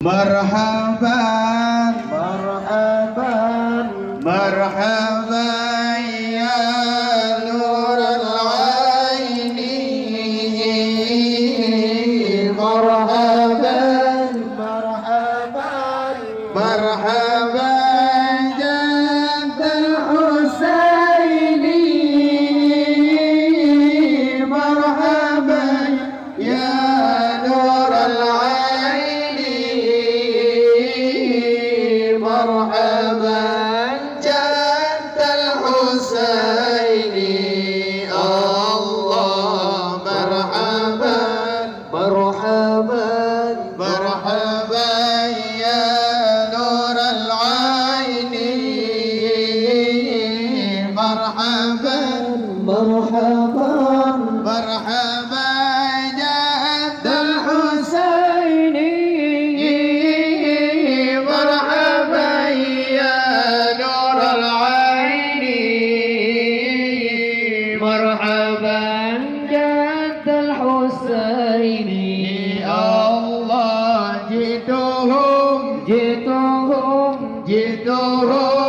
Marhaban, marhaban, marhaban ya nurul aini. marhaban, marhaban, Marhaban jaddal Husaini. Marhaban ya nurul aini. Marhaban jaddal Husaini. Allah marhaban, marhaban, marhaban ya nurul aini. Marhaban, marhaban, marhaban jaddal Husaini. Marhaban ya nurul aini. marhaban jaddal Husaini. Allah jituhum, jituhum, jituhum